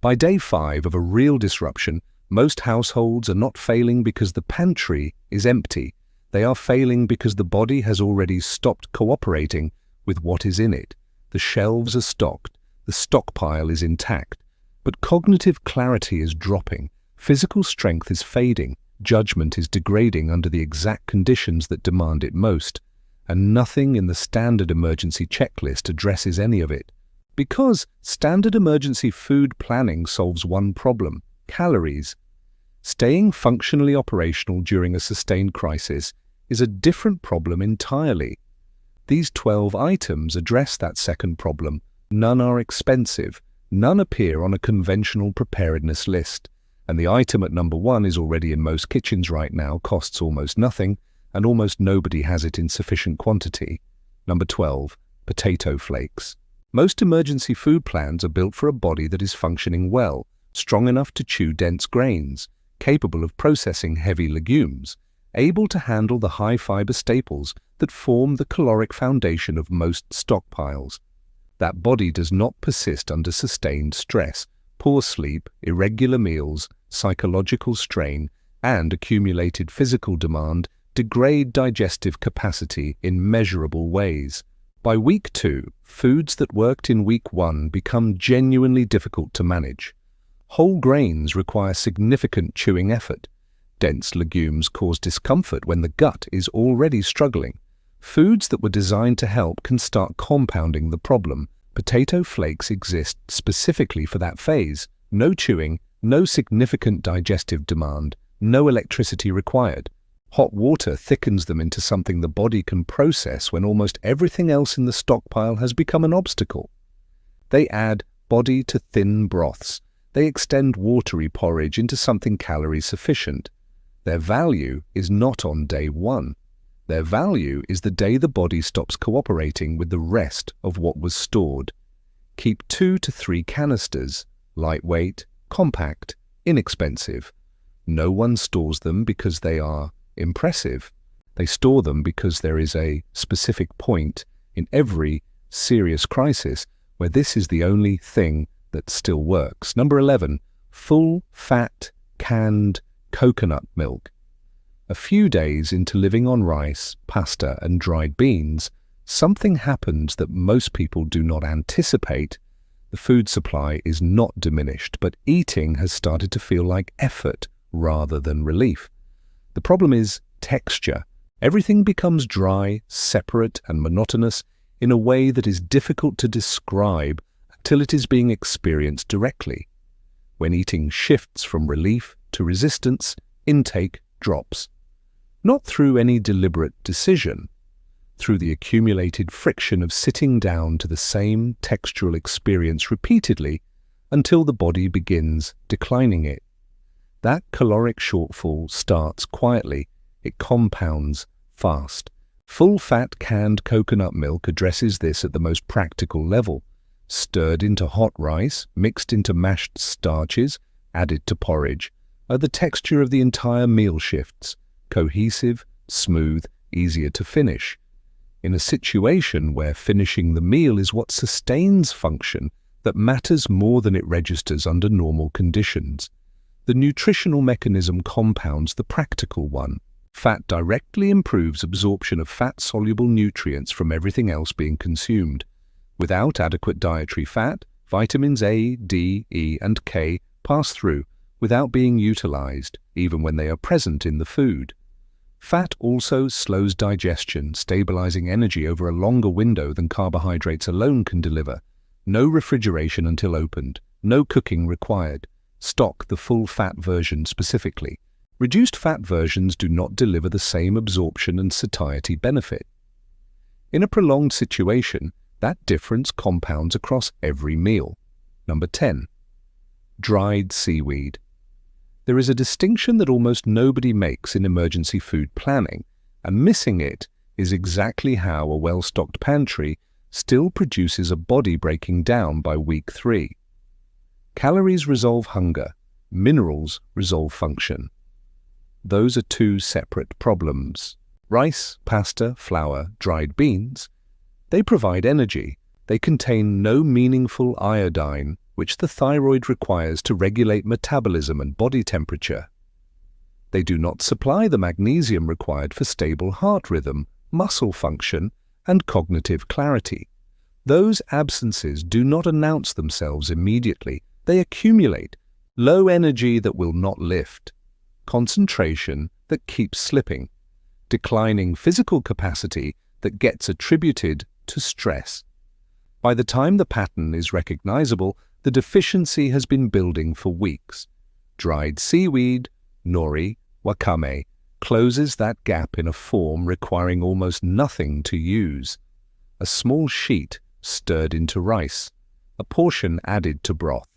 By day 5 of a real disruption, most households are not failing because the pantry is empty. They are failing because the body has already stopped cooperating with what is in it. The shelves are stocked, the stockpile is intact, but cognitive clarity is dropping, physical strength is fading, judgment is degrading under the exact conditions that demand it most, and nothing in the standard emergency checklist addresses any of it. Because standard emergency food planning solves one problem: calories. Staying functionally operational during a sustained crisis is a different problem entirely. These 12 items address that second problem. None are expensive, none appear on a conventional preparedness list, and the item at number 1 is already in most kitchens right now, costs almost nothing, and almost nobody has it in sufficient quantity. Number 12, potato flakes. Most emergency food plans are built for a body that is functioning well, strong enough to chew dense grains, capable of processing heavy legumes, able to handle the high-fiber staples that form the caloric foundation of most stockpiles. That body does not persist under sustained stress, poor sleep, irregular meals, psychological strain, and accumulated physical demand degrade digestive capacity in measurable ways. By week 2, foods that worked in week 1 become genuinely difficult to manage. Whole grains require significant chewing effort. Dense legumes cause discomfort when the gut is already struggling. Foods that were designed to help can start compounding the problem. Potato flakes exist specifically for that phase. No chewing, no significant digestive demand, no electricity required. Hot water thickens them into something the body can process when almost everything else in the stockpile has become an obstacle. They add body to thin broths. They extend watery porridge into something calorie sufficient. Their value is not on day 1. Their value is the day the body stops cooperating with the rest of what was stored. Keep 2 to 3 canisters, lightweight, compact, inexpensive. No one stores them because they are impressive. They store them because there is a specific point in every serious crisis where this is the only thing that still works. Number 11, full fat canned coconut milk. A few days into living on rice, pasta, and dried beans, something happens that most people do not anticipate. The food supply is not diminished, but eating has started to feel like effort rather than relief. The problem is texture. Everything becomes dry, separate, and monotonous in a way that is difficult to describe until it is being experienced directly. When eating shifts from relief to resistance, intake drops. Not through any deliberate decision, through the accumulated friction of sitting down to the same textural experience repeatedly until the body begins declining it. That caloric shortfall starts quietly, it compounds fast. Full-fat canned coconut milk addresses this at the most practical level. Stirred into hot rice, mixed into mashed starches, added to porridge, the texture of the entire meal shifts, cohesive, smooth, easier to finish. In a situation where finishing the meal is what sustains function that matters more than it registers under normal conditions, the nutritional mechanism compounds the practical one. Fat directly improves absorption of fat-soluble nutrients from everything else being consumed. Without adequate dietary fat, vitamins A, D, E, and K pass through without being utilized, even when they are present in the food. Fat also slows digestion, stabilizing energy over a longer window than carbohydrates alone can deliver. No refrigeration until opened, no cooking required. Stock the full-fat version specifically. Reduced fat versions do not deliver the same absorption and satiety benefit. In a prolonged situation, that difference compounds across every meal. Number 10. Dried seaweed. There is a distinction that almost nobody makes in emergency food planning, and missing it is exactly how a well-stocked pantry still produces a body breaking down by week 3. Calories resolve hunger, minerals resolve function. Those are 2 separate problems. Rice, pasta, flour, dried beans, they provide energy. They contain no meaningful iodine, which the thyroid requires to regulate metabolism and body temperature. They do not supply the magnesium required for stable heart rhythm, muscle function, and cognitive clarity. Those absences do not announce themselves immediately. They accumulate. Low energy that will not lift. Concentration that keeps slipping. Declining physical capacity that gets attributed to stress. By the time the pattern is recognizable, the deficiency has been building for weeks. Dried seaweed, nori, wakame, closes that gap in a form requiring almost nothing to use. A small sheet stirred into rice, a portion added to broth.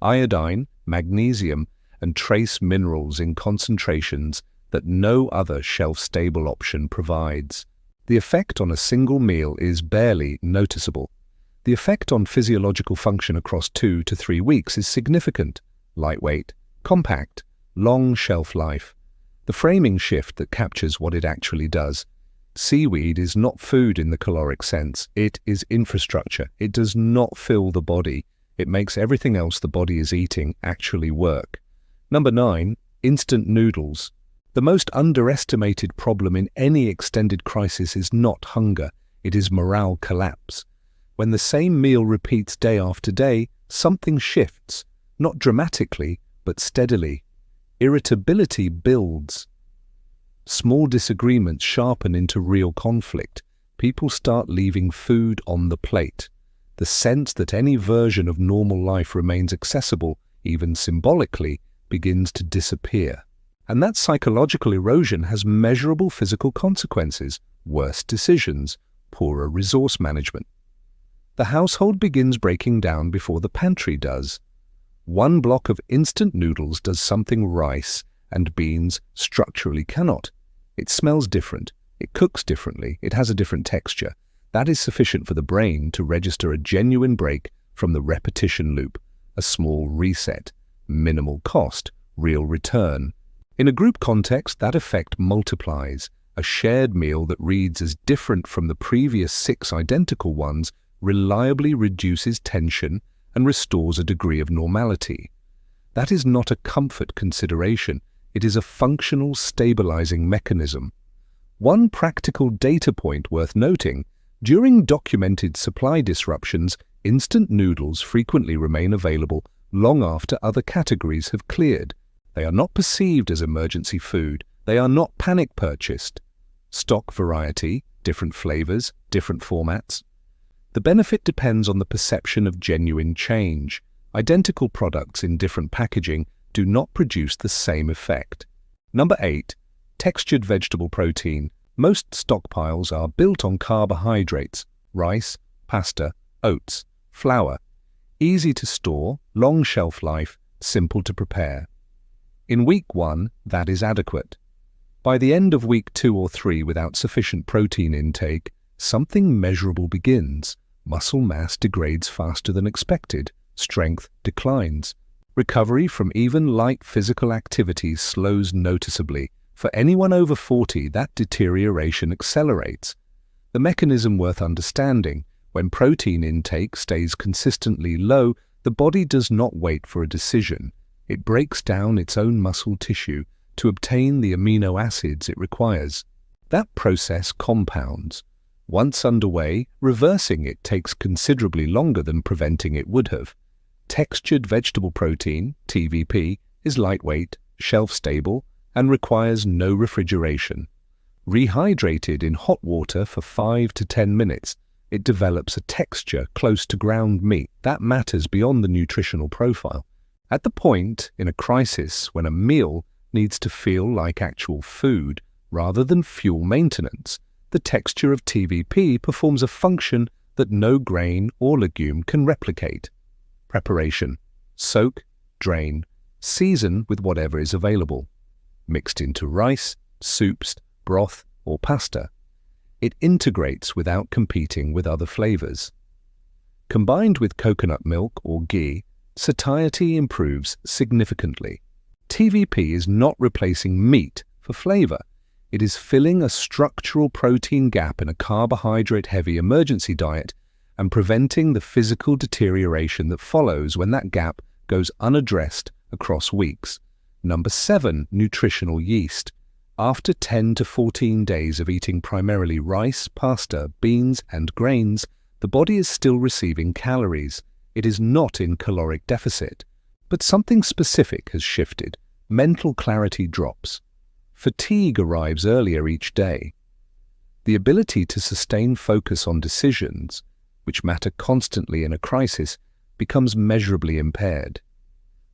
Iodine, magnesium, and trace minerals in concentrations that no other shelf-stable option provides. The effect on a single meal is barely noticeable. The effect on physiological function across 2 to 3 weeks is significant. Lightweight, compact, long shelf life. The framing shift that captures what it actually does. Seaweed is not food in the caloric sense. It is infrastructure. It does not fill the body. It makes everything else the body is eating actually work. Number 9, instant noodles. The most underestimated problem in any extended crisis is not hunger. It is morale collapse. When the same meal repeats day after day, something shifts, not dramatically, but steadily. Irritability builds. Small disagreements sharpen into real conflict. People start leaving food on the plate. The sense that any version of normal life remains accessible, even symbolically, begins to disappear. And that psychological erosion has measurable physical consequences: worse decisions, poorer resource management. The household begins breaking down before the pantry does. One block of instant noodles does something rice and beans structurally cannot. It smells different, it cooks differently, it has a different texture. That is sufficient for the brain to register a genuine break from the repetition loop, a small reset, minimal cost, real return. In a group context, that effect multiplies. A shared meal that reads as different from the previous 6 identical ones reliably reduces tension and restores a degree of normality. That is not a comfort consideration. It is a functional stabilizing mechanism. One practical data point worth noting: during documented supply disruptions, instant noodles frequently remain available long after other categories have cleared. They are not perceived as emergency food. They are not panic purchased. Stock variety, different flavors, different formats. The benefit depends on the perception of genuine change. Identical products in different packaging do not produce the same effect. Number 8, textured vegetable protein. Most stockpiles are built on carbohydrates: rice, pasta, oats, flour. Easy to store, long shelf life, simple to prepare. In week 1, that is adequate. By the end of week 2 or 3 without sufficient protein intake, something measurable begins. Muscle mass degrades faster than expected. Strength declines. Recovery from even light physical activity slows noticeably. For anyone over 40, that deterioration accelerates. The mechanism worth understanding: when protein intake stays consistently low, the body does not wait for a decision. It breaks down its own muscle tissue to obtain the amino acids it requires. That process compounds. Once underway, reversing it takes considerably longer than preventing it would have. Textured vegetable protein, TVP, is lightweight, shelf-stable, and requires no refrigeration. Rehydrated in hot water for 5 to 10 minutes, it develops a texture close to ground meat. That matters beyond the nutritional profile. At the point in a crisis when a meal needs to feel like actual food rather than fuel maintenance, the texture of TVP performs a function that no grain or legume can replicate. Preparation: soak, drain, season with whatever is available. Mixed into rice, soups, broth, or pasta. It integrates without competing with other flavors. Combined with coconut milk or ghee, satiety improves significantly. TVP is not replacing meat for flavor. It is filling a structural protein gap in a carbohydrate-heavy emergency diet and preventing the physical deterioration that follows when that gap goes unaddressed across weeks. Number 7, nutritional yeast. After 10 to 14 days of eating primarily rice, pasta, beans, and grains, the body is still receiving calories. It is not in caloric deficit. But something specific has shifted. Mental clarity drops. Fatigue arrives earlier each day. The ability to sustain focus on decisions, which matter constantly in a crisis, becomes measurably impaired.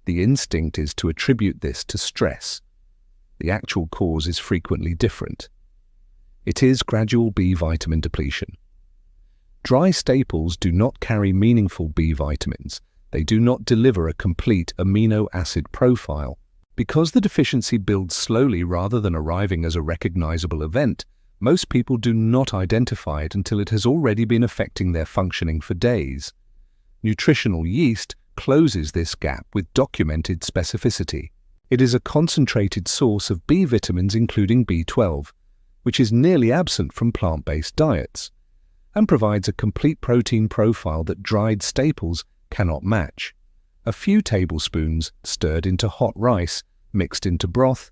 The instinct is to attribute this to stress. The actual cause is frequently different. It is gradual B vitamin depletion. Dry staples do not carry meaningful B vitamins. They do not deliver a complete amino acid profile. Because the deficiency builds slowly rather than arriving as a recognizable event, most people do not identify it until it has already been affecting their functioning for days. Nutritional yeast closes this gap with documented specificity. It is a concentrated source of B vitamins including B12, which is nearly absent from plant-based diets, and provides a complete protein profile that dried staples cannot match. A few tablespoons stirred into hot rice, mixed into broth,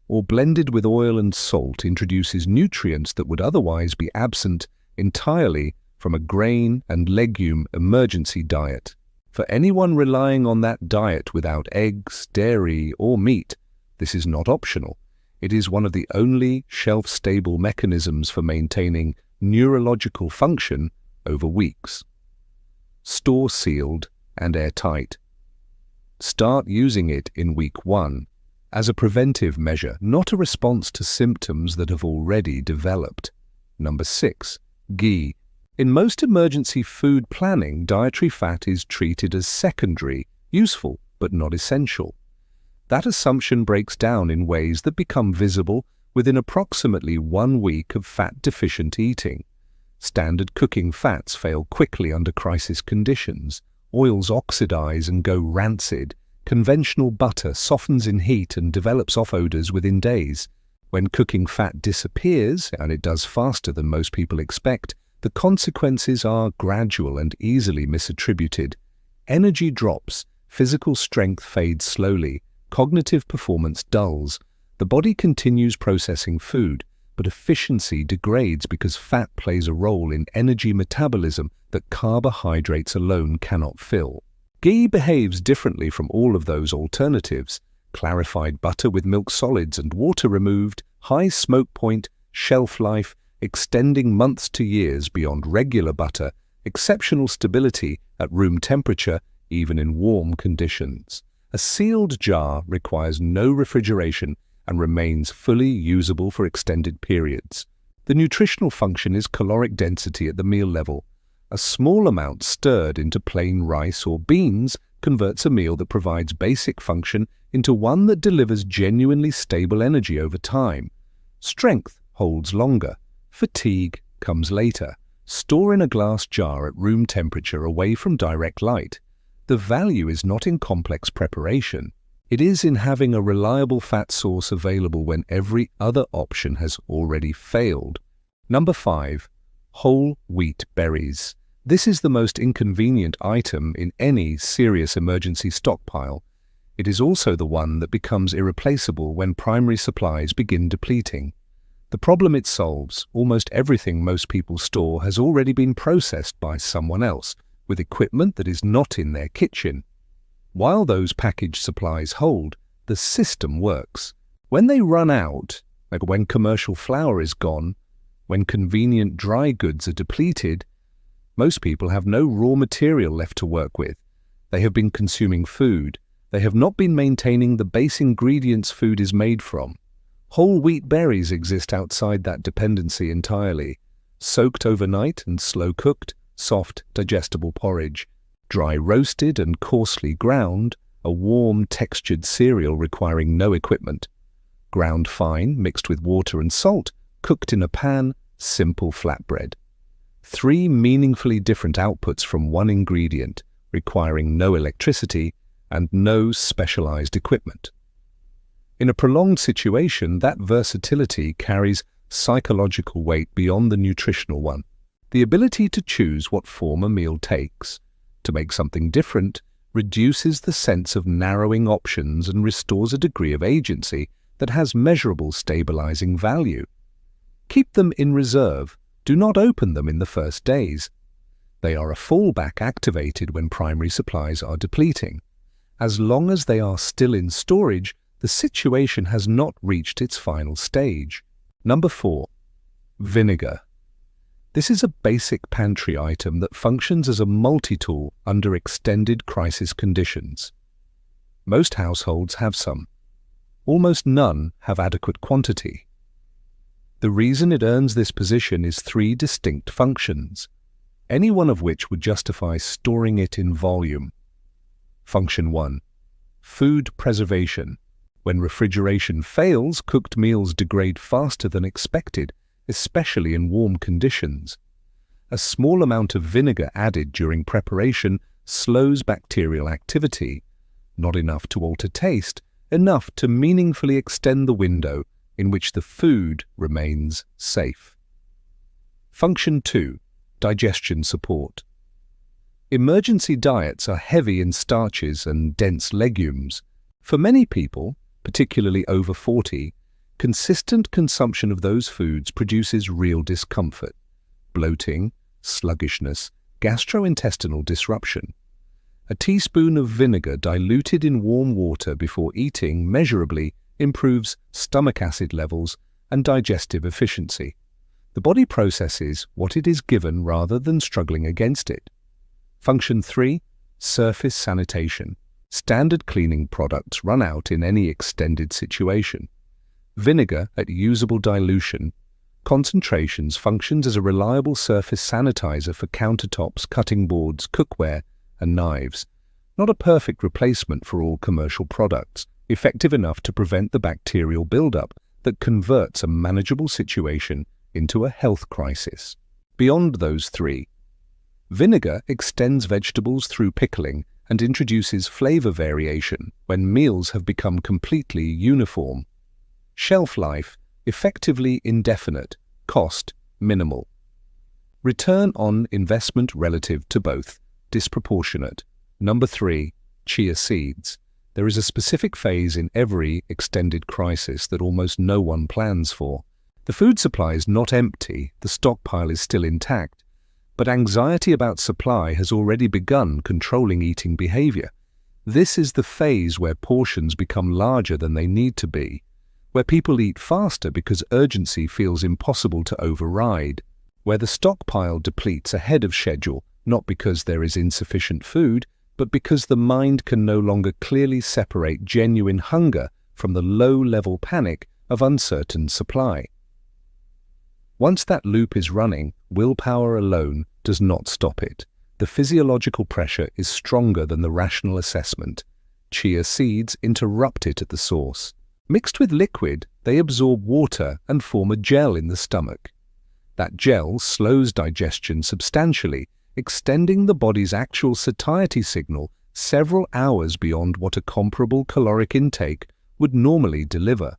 or blended with oil and salt introduces nutrients that would otherwise be absent entirely from a grain and legume emergency diet. For anyone relying on that diet without eggs, dairy, or meat, this is not optional. It is one of the only shelf-stable mechanisms for maintaining neurological function over weeks. Store sealed and airtight. Start using it in week 1 as a preventive measure, not a response to symptoms that have already developed. Number 6, ghee. In most emergency food planning, dietary fat is treated as secondary, useful, but not essential. That assumption breaks down in ways that become visible within approximately 1 week of fat-deficient eating. Standard cooking fats fail quickly under crisis conditions. Oils oxidize and go rancid. Conventional butter softens in heat and develops off odors within days. When cooking fat disappears, and it does faster than most people expect, the consequences are gradual and easily misattributed. Energy drops, physical strength fades slowly, cognitive performance dulls. The body continues processing food, but efficiency degrades because fat plays a role in energy metabolism that carbohydrates alone cannot fill. Ghee behaves differently from all of those alternatives. Clarified butter with milk solids and water removed, high smoke point, shelf life, extending months to years beyond regular butter, exceptional stability at room temperature, even in warm conditions. A sealed jar requires no refrigeration and remains fully usable for extended periods. The nutritional function is caloric density at the meal level. A small amount stirred into plain rice or beans converts a meal that provides basic function into one that delivers genuinely stable energy over time. Strength holds longer. Fatigue comes later. Store in a glass jar at room temperature away from direct light. The value is not in complex preparation. It is in having a reliable fat source available when every other option has already failed. Number 5. Whole wheat berries. This is the most inconvenient item in any serious emergency stockpile. It is also the one that becomes irreplaceable when primary supplies begin depleting. The problem it solves, almost everything most people store has already been processed by someone else, with equipment that is not in their kitchen. While those packaged supplies hold, the system works. When they run out, like when commercial flour is gone, when convenient dry goods are depleted, most people have no raw material left to work with. They have been consuming food. They have not been maintaining the base ingredients food is made from. Whole wheat berries exist outside that dependency entirely. Soaked overnight and slow-cooked, soft, digestible porridge. Dry roasted and coarsely ground, a warm, textured cereal requiring no equipment. Ground fine, mixed with water and salt, cooked in a pan, simple flatbread. 3 meaningfully different outputs from one ingredient, requiring no electricity and no specialized equipment. In a prolonged situation, that versatility carries psychological weight beyond the nutritional one. The ability to choose what form a meal takes, to make something different, reduces the sense of narrowing options and restores a degree of agency that has measurable stabilizing value. Keep them in reserve. Do not open them in the first days. They are a fallback activated when primary supplies are depleting. As long as they are still in storage, the situation has not reached its final stage. Number 4. Vinegar. This is a basic pantry item that functions as a multi-tool under extended crisis conditions. Most households have some. Almost none have adequate quantity. The reason it earns this position is 3 distinct functions, any one of which would justify storing it in volume. Function 1. Food preservation. When refrigeration fails, cooked meals degrade faster than expected, especially in warm conditions. A small amount of vinegar added during preparation slows bacterial activity, not enough to alter taste, enough to meaningfully extend the window in which the food remains safe. Function 2. Digestion support. Emergency diets are heavy in starches and dense legumes. For many people, particularly over 40, consistent consumption of those foods produces real discomfort, bloating, sluggishness, gastrointestinal disruption. A teaspoon of vinegar diluted in warm water before eating measurably improves stomach acid levels and digestive efficiency. The body processes what it is given rather than struggling against it. Function 3. Surface sanitation. Standard cleaning products run out in any extended situation. Vinegar at usable dilution, concentrations functions as a reliable surface sanitizer for countertops, cutting boards, cookware, and knives. Not a perfect replacement for all commercial products, effective enough to prevent the bacterial buildup that converts a manageable situation into a health crisis. Beyond those 3, vinegar extends vegetables through pickling and introduces flavor variation when meals have become completely uniform. Shelf life, effectively indefinite. Cost, minimal. Return on investment relative to both, disproportionate. Number 3. Chia seeds. There is a specific phase in every extended crisis that almost no one plans for. The food supply is not empty, the stockpile is still intact, but anxiety about supply has already begun controlling eating behavior. This is the phase where portions become larger than they need to be, where people eat faster because urgency feels impossible to override, where the stockpile depletes ahead of schedule, not because there is insufficient food, but because the mind can no longer clearly separate genuine hunger from the low-level panic of uncertain supply. Once that loop is running, willpower alone does not stop it. The physiological pressure is stronger than the rational assessment. Chia seeds interrupt it at the source. Mixed with liquid, they absorb water and form a gel in the stomach. That gel slows digestion substantially, extending the body's actual satiety signal several hours beyond what a comparable caloric intake would normally deliver.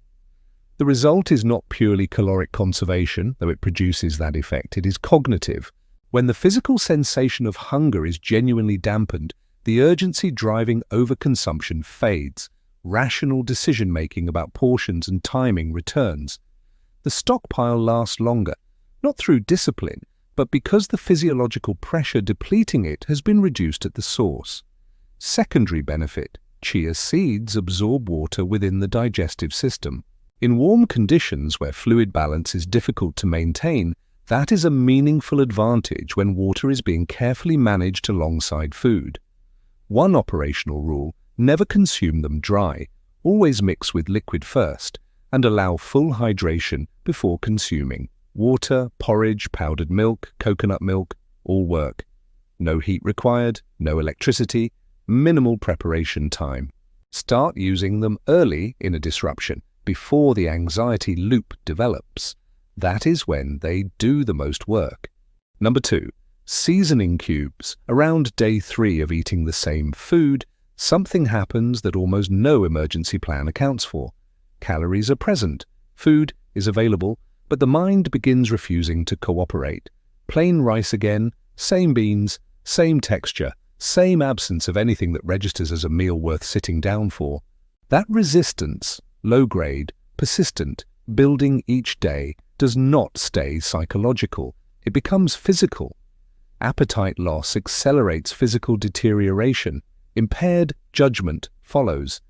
The result is not purely caloric conservation, though it produces that effect. It is cognitive. When the physical sensation of hunger is genuinely dampened, the urgency driving overconsumption fades. Rational decision-making about portions and timing returns. The stockpile lasts longer, not through discipline, but because the physiological pressure depleting it has been reduced at the source. Secondary benefit: chia seeds absorb water within the digestive system. In warm conditions where fluid balance is difficult to maintain, that is a meaningful advantage when water is being carefully managed alongside food. One operational rule: never consume them dry. Always mix with liquid first and allow full hydration before consuming. Water, porridge, powdered milk, coconut milk, all work. No heat required, no electricity, minimal preparation time. Start using them early in a disruption, before the anxiety loop develops. That is when they do the most work. Number 2. Seasoning cubes. Around day 3 of eating the same food, something happens that almost no emergency plan accounts for. Calories are present, food is available, but the mind begins refusing to cooperate. Plain rice again, same beans, same texture, same absence of anything that registers as a meal worth sitting down for. That resistance, low-grade, persistent, building each day, does not stay psychological. It becomes physical. Appetite loss accelerates physical deterioration. Impaired judgment follows.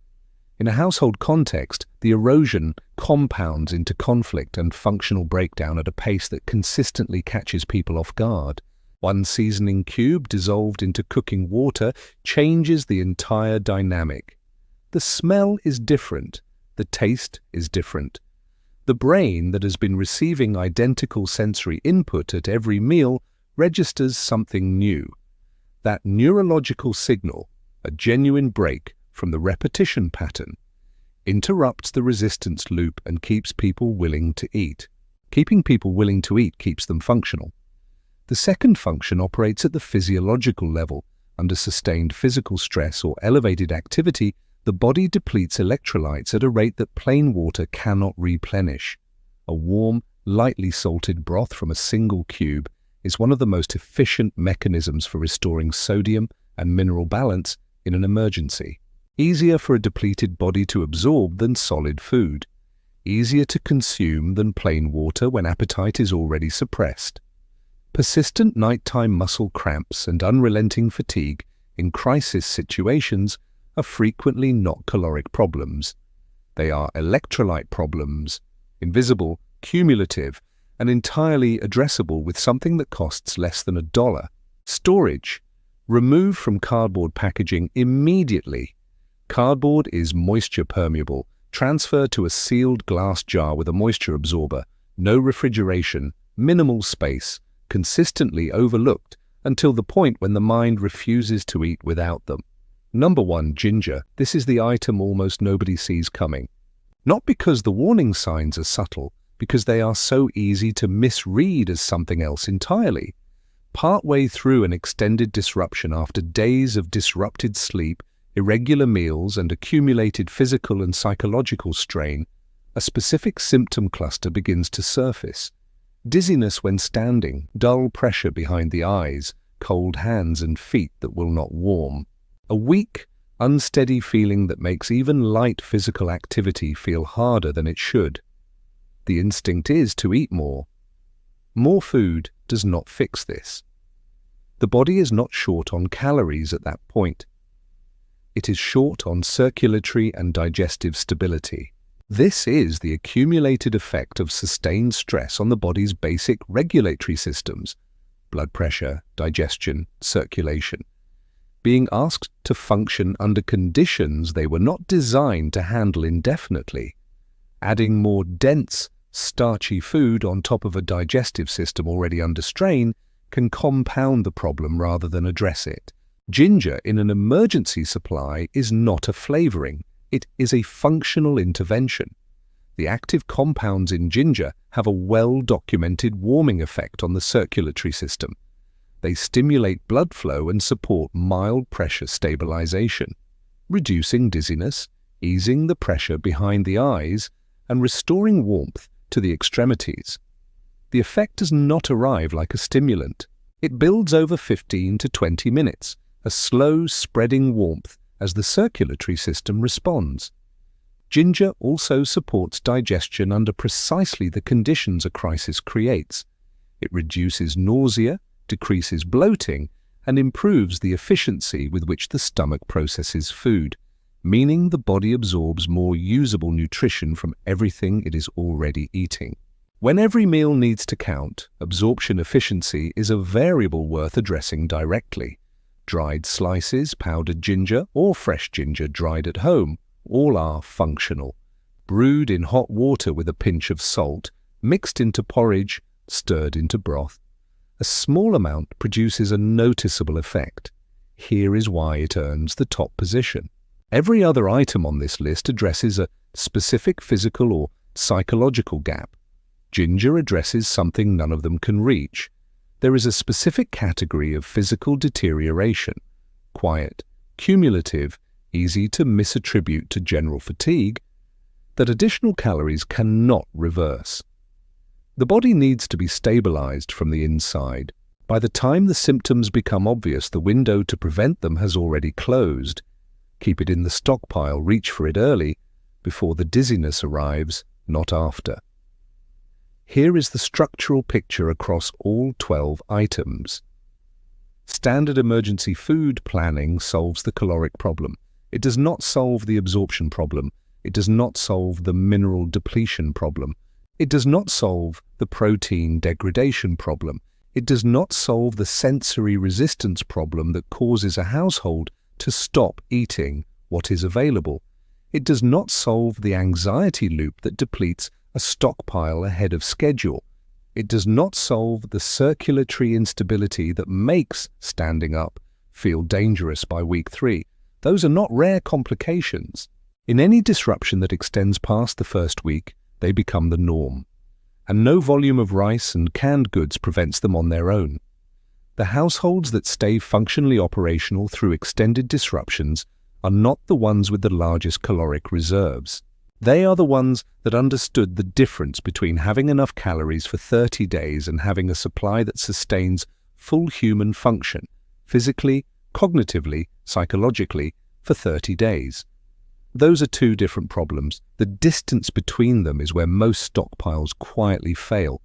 In a household context, the erosion compounds into conflict and functional breakdown at a pace that consistently catches people off guard. One seasoning cube dissolved into cooking water changes the entire dynamic. The smell is different. The taste is different. The brain that has been receiving identical sensory input at every meal registers something new. That neurological signal, a genuine break from the repetition pattern, interrupts the resistance loop and keeps people willing to eat. Keeping people willing to eat keeps them functional. The second function operates at the physiological level. Under sustained physical stress or elevated activity, the body depletes electrolytes at a rate that plain water cannot replenish. A warm, lightly salted broth from a single cube is one of the most efficient mechanisms for restoring sodium and mineral balance in an emergency. Easier for a depleted body to absorb than solid food. Easier to consume than plain water when appetite is already suppressed. Persistent nighttime muscle cramps and unrelenting fatigue in crisis situations are frequently not caloric problems. They are electrolyte problems, invisible, cumulative, and entirely addressable with something that costs less than $1. Storage. Remove from cardboard packaging immediately. Cardboard is moisture permeable. Transfer to a sealed glass jar with a moisture absorber. No refrigeration, minimal space, consistently overlooked until the point when the mind refuses to eat without them. Number 1, ginger. This is the item almost nobody sees coming. Not because the warning signs are subtle, because they are so easy to misread as something else entirely. Partway through an extended disruption after days of disrupted sleep, irregular meals, and accumulated physical and psychological strain, a specific symptom cluster begins to surface. Dizziness when standing, dull pressure behind the eyes, cold hands and feet that will not warm. A weak, unsteady feeling that makes even light physical activity feel harder than it should. The instinct is to eat more. More food does not fix this. The body is not short on calories at that point. It is short on circulatory and digestive stability. This is the accumulated effect of sustained stress on the body's basic regulatory systems: blood pressure, digestion, circulation. Being asked to function under conditions they were not designed to handle indefinitely. Adding more dense, starchy food on top of a digestive system already under strain can compound the problem rather than address it. Ginger in an emergency supply is not a flavoring, it is a functional intervention. The active compounds in ginger have a well-documented warming effect on the circulatory system. They stimulate blood flow and support mild pressure stabilization, reducing dizziness, easing the pressure behind the eyes, and restoring warmth to the extremities. The effect does not arrive like a stimulant. It builds over 15 to 20 minutes, a slow spreading warmth as the circulatory system responds. Ginger also supports digestion under precisely the conditions a crisis creates. It reduces nausea, decreases bloating, and improves the efficiency with which the stomach processes food, meaning the body absorbs more usable nutrition from everything it is already eating. When every meal needs to count, absorption efficiency is a variable worth addressing directly. Dried slices, powdered ginger, or fresh ginger dried at home, all are functional. Brewed in hot water with a pinch of salt, mixed into porridge, stirred into broth. A small amount produces a noticeable effect. Here is why it earns the top position. Every other item on this list addresses a specific physical or psychological gap. Ginger addresses something none of them can reach. There is a specific category of physical deterioration, quiet, cumulative, easy to misattribute to general fatigue, that additional calories cannot reverse. The body needs to be stabilized from the inside. By the time the symptoms become obvious, the window to prevent them has already closed. Keep it in the stockpile, reach for it early, before the dizziness arrives, not after. Here is the structural picture across all 12 items. Standard emergency food planning solves the caloric problem. It does not solve the absorption problem. It does not solve the mineral depletion problem. It does not solve the protein degradation problem. It does not solve the sensory resistance problem that causes a household to stop eating what is available. It does not solve the anxiety loop that depletes a stockpile ahead of schedule. It does not solve the circulatory instability that makes standing up feel dangerous by week 3. Those are not rare complications. In any disruption that extends past the first week, they become the norm. And no volume of rice and canned goods prevents them on their own. The households that stay functionally operational through extended disruptions are not the ones with the largest caloric reserves. They are the ones that understood the difference between having enough calories for 30 days and having a supply that sustains full human function, physically, cognitively, psychologically, for 30 days. Those are two different problems. The distance between them is where most stockpiles quietly fail.